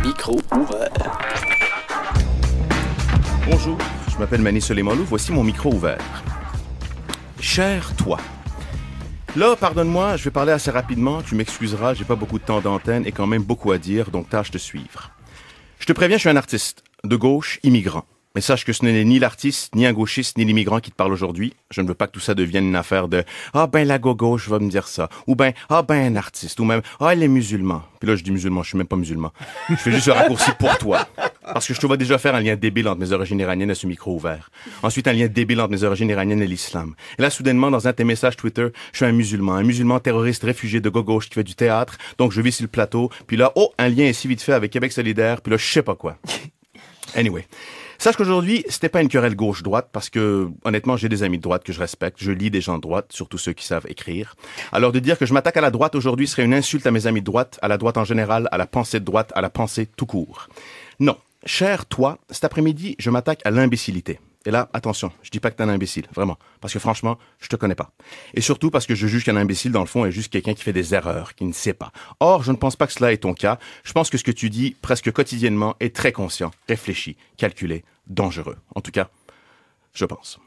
Micro ouvert. Bonjour, je m'appelle Mani Soleimanlou, voici mon micro ouvert. Cher toi. Là, pardonne-moi, je vais parler assez rapidement, tu m'excuseras, j'ai pas beaucoup de temps d'antenne et quand même beaucoup à dire, donc tâche de suivre. Je te préviens, je suis un artiste, de gauche, immigrant. Mais sache que ce n'est ni l'artiste, ni un gauchiste, ni l'immigrant qui te parle aujourd'hui. Je ne veux pas que tout ça devienne une affaire de « Ah ben la gauche va me dire ça » ou ben « Ah ben un artiste » ou même « Ah les musulmans ». Puis là, je dis musulman, je suis même pas musulman. Je fais juste un raccourci pour toi. Parce que je te vois déjà faire un lien débile entre mes origines iraniennes et ce micro ouvert. Ensuite, un lien débile entre mes origines iraniennes et l'islam. Et là, soudainement, dans un de tes messages Twitter, je suis un musulman terroriste réfugié de gauche qui fait du théâtre, donc je vis sur le plateau. Puis là, oh, un lien est si vite fait avec Québec solidaire, puis là, je sais pas quoi. Anyway. Sache qu'aujourd'hui, c'était pas une querelle gauche-droite parce que, honnêtement, j'ai des amis de droite que je respecte. Je lis des gens de droite, surtout ceux qui savent écrire. Alors de dire que je m'attaque à la droite aujourd'hui serait une insulte à mes amis de droite, à la droite en général, à la pensée de droite, à la pensée tout court. Non. Cher toi, cet après-midi, je m'attaque à l'imbécilité. Et là, attention, je dis pas que t'es un imbécile, vraiment. Parce que franchement, je te connais pas. Et surtout parce que je juge qu'un imbécile, dans le fond, est juste quelqu'un qui fait des erreurs, qui ne sait pas. Or, je ne pense pas que cela est ton cas. Je pense que ce que tu dis, presque quotidiennement, est très conscient, réfléchi, calculé, dangereux. En tout cas, je pense.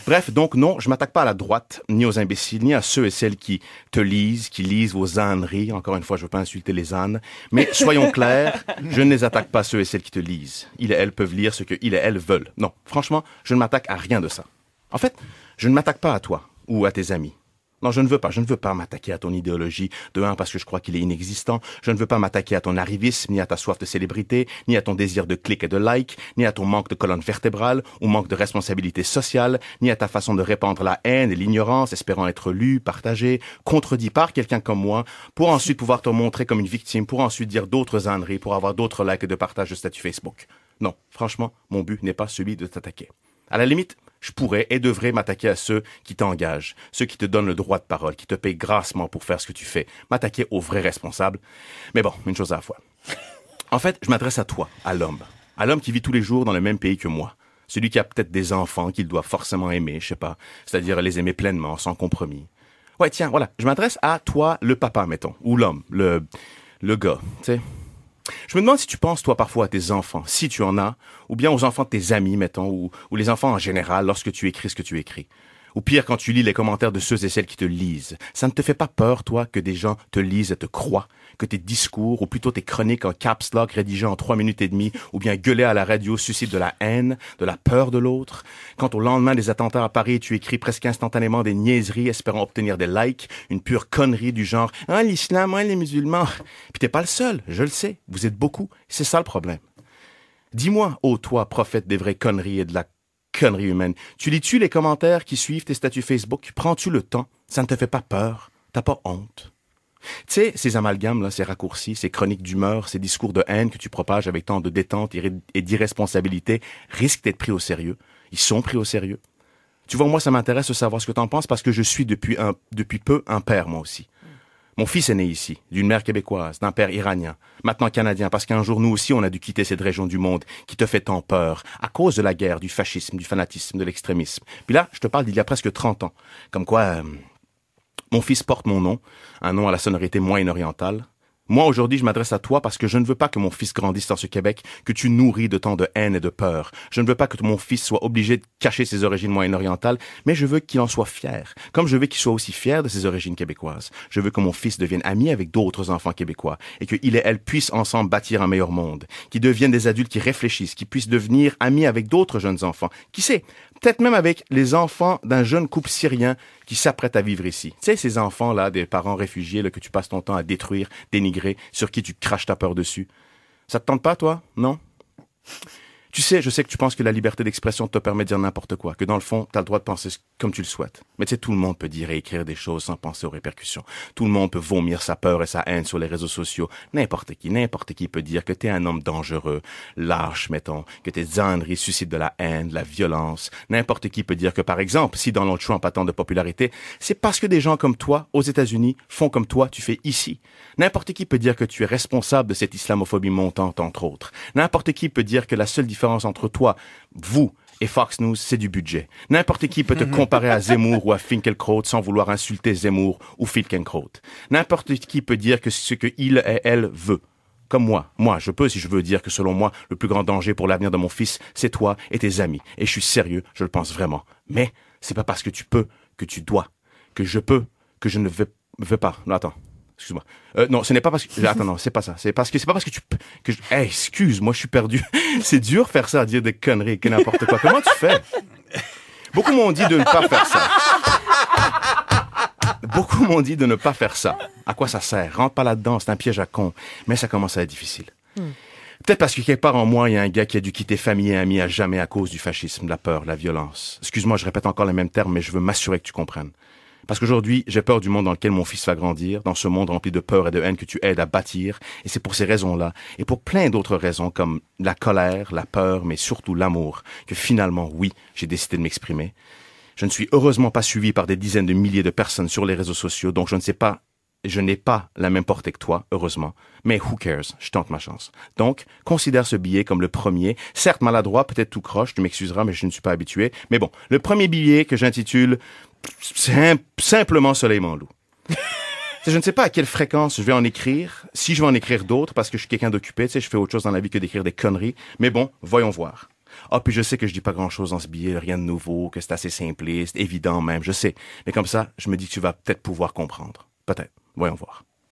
Bref, donc non, je m'attaque pas à la droite, ni aux imbéciles, ni à ceux et celles qui te lisent, qui lisent vos âneries. Encore une fois, je veux pas insulter les ânes. Mais soyons clairs, je ne les attaque pas ceux et celles qui te lisent. Ils et elles peuvent lire ce que ils et elles veulent. Non, franchement, je ne m'attaque à rien de ça. En fait, je ne m'attaque pas à toi ou à tes amis. Non, je ne veux pas m'attaquer à ton idéologie, de un, parce que je crois qu'il est inexistant. Je ne veux pas m'attaquer à ton arrivisme, ni à ta soif de célébrité, ni à ton désir de clics et de likes, ni à ton manque de colonne vertébrale, ou manque de responsabilité sociale, ni à ta façon de répandre la haine et l'ignorance, espérant être lu, partagé, contredit par quelqu'un comme moi, pour ensuite pouvoir te montrer comme une victime, pour ensuite dire d'autres âneries, pour avoir d'autres likes et de partage de statut Facebook. Non, franchement, mon but n'est pas celui de t'attaquer. À la limite, je pourrais et devrais m'attaquer à ceux qui t'engagent, ceux qui te donnent le droit de parole, qui te payent grassement pour faire ce que tu fais, m'attaquer aux vrais responsables. Mais bon, une chose à la fois. En fait, je m'adresse à toi, à l'homme qui vit tous les jours dans le même pays que moi. Celui qui a peut-être des enfants qu'il doit forcément aimer, je sais pas, c'est-à-dire les aimer pleinement, sans compromis. Ouais, tiens, voilà, je m'adresse à toi, le papa, mettons, ou l'homme, le gars, tu sais. Je me demande si tu penses, toi, parfois à tes enfants, si tu en as, ou bien aux enfants de tes amis, mettons, ou les enfants en général, lorsque tu écris ce que tu écris. Ou pire, quand tu lis les commentaires de ceux et celles qui te lisent. Ça ne te fait pas peur, toi, que des gens te lisent et te croient, que tes discours, ou plutôt tes chroniques en caps lock rédigées en 3 minutes et demie, ou bien gueuler à la radio suscitent de la haine, de la peur de l'autre. Quand au lendemain des attentats à Paris, tu écris presque instantanément des niaiseries espérant obtenir des likes, une pure connerie du genre « Ah, l'islam, ah, les musulmans ». Puis t'es pas le seul, je le sais, vous êtes beaucoup, c'est ça le problème. Dis-moi, ô toi, prophète des vraies conneries et de la connerie humaine, tu lis-tu les commentaires qui suivent tes statuts Facebook? Prends-tu le temps? Ça ne te fait pas peur? T'as pas honte? Tu sais, ces amalgames, là, ces raccourcis, ces chroniques d'humeur, ces discours de haine que tu propages avec tant de détente et d'irresponsabilité risquent d'être pris au sérieux. Ils sont pris au sérieux. Tu vois, moi, ça m'intéresse de savoir ce que t'en penses parce que je suis depuis peu un père, moi aussi. Mon fils est né ici, d'une mère québécoise, d'un père iranien, maintenant canadien, parce qu'un jour, nous aussi, on a dû quitter cette région du monde qui te fait tant peur, à cause de la guerre, du fascisme, du fanatisme, de l'extrémisme. Puis là, je te parle d'il y a presque 30 ans. Comme quoi, mon fils porte mon nom, un nom à la sonorité moyen-orientale. Moi, aujourd'hui, je m'adresse à toi parce que je ne veux pas que mon fils grandisse dans ce Québec que tu nourris de tant de haine et de peur. Je ne veux pas que mon fils soit obligé de cacher ses origines moyen-orientales, mais je veux qu'il en soit fier. Comme je veux qu'il soit aussi fier de ses origines québécoises. Je veux que mon fils devienne ami avec d'autres enfants québécois et qu'il et elle puissent ensemble bâtir un meilleur monde. Qu'ils deviennent des adultes qui réfléchissent, qui puissent devenir amis avec d'autres jeunes enfants. Qui sait, peut-être même avec les enfants d'un jeune couple syrien qui s'apprête à vivre ici. Tu sais, ces enfants-là, des parents réfugiés là, que tu passes ton temps à détruire, dénigrer, sur qui tu craches ta peur dessus. Ça te tente pas, toi? Non? Tu sais, je sais que tu penses que la liberté d'expression te permet de dire n'importe quoi, que dans le fond, t'as le droit de penser comme tu le souhaites. Mais tu sais, tout le monde peut dire et écrire des choses sans penser aux répercussions. Tout le monde peut vomir sa peur et sa haine sur les réseaux sociaux. N'importe qui peut dire que t'es un homme dangereux, lâche, mettons, que tes âneries suscitent de la haine, de la violence. N'importe qui peut dire que, par exemple, si Donald Trump a tant de popularité, c'est parce que des gens comme toi, aux États-Unis, font comme toi, tu fais ici. N'importe qui peut dire que tu es responsable de cette islamophobie montante, entre autres. N'importe qui peut dire que la seule différence entre toi, vous et Fox News, c'est du budget. N'importe qui peut te comparer à Zemmour ou à Finkielkraut sans vouloir insulter Zemmour ou Finkielkraut. N'importe qui peut dire que ce que il et elle veut. Comme moi. Moi, je peux, si je veux, dire que selon moi, le plus grand danger pour l'avenir de mon fils, c'est toi et tes amis. Et je suis sérieux, je le pense vraiment. Mais c'est pas parce que tu peux que tu dois, que je peux, que je ne veux pas. Non, attends. Excuse-moi. Non, ce n'est pas parce que... Attends, non, c'est pas ça. C'est pas parce que tu peux... Hey, excuse-moi, je suis perdu. C'est dur faire ça, dire des conneries, que n'importe quoi. Comment tu fais? Beaucoup m'ont dit de ne pas faire ça. Beaucoup m'ont dit de ne pas faire ça. À quoi ça sert? Rentre pas là-dedans, c'est un piège à con. Mais ça commence à être difficile. Peut-être parce que quelque part en moi, il y a un gars qui a dû quitter famille et amis à jamais à cause du fascisme, de la peur, de la violence. Excuse-moi, je répète encore les mêmes termes, mais je veux m'assurer que tu comprennes. Parce qu'aujourd'hui, j'ai peur du monde dans lequel mon fils va grandir, dans ce monde rempli de peur et de haine que tu aides à bâtir. Et c'est pour ces raisons-là, et pour plein d'autres raisons, comme la colère, la peur, mais surtout l'amour, que finalement, oui, j'ai décidé de m'exprimer. Je ne suis heureusement pas suivi par des dizaines de milliers de personnes sur les réseaux sociaux, donc je n'ai pas la même portée que toi, heureusement. Mais who cares? Je tente ma chance. Donc, considère ce billet comme le premier. Certes maladroit, peut-être tout croche, tu m'excuseras, mais je ne suis pas habitué. Mais bon, le premier billet que j'intitule simplement Soleil Manlou. Je ne sais pas à quelle fréquence je vais en écrire, si je vais en écrire d'autres, parce que je suis quelqu'un d'occupé, tu sais, je fais autre chose dans la vie que d'écrire des conneries. Mais bon, voyons voir. Ah, puis je sais que je dis pas grand-chose dans ce billet, rien de nouveau, que c'est assez simpliste, évident même, je sais. Mais comme ça, je me dis que tu vas peut-être pouvoir comprendre. Peut-être. Voyons voir.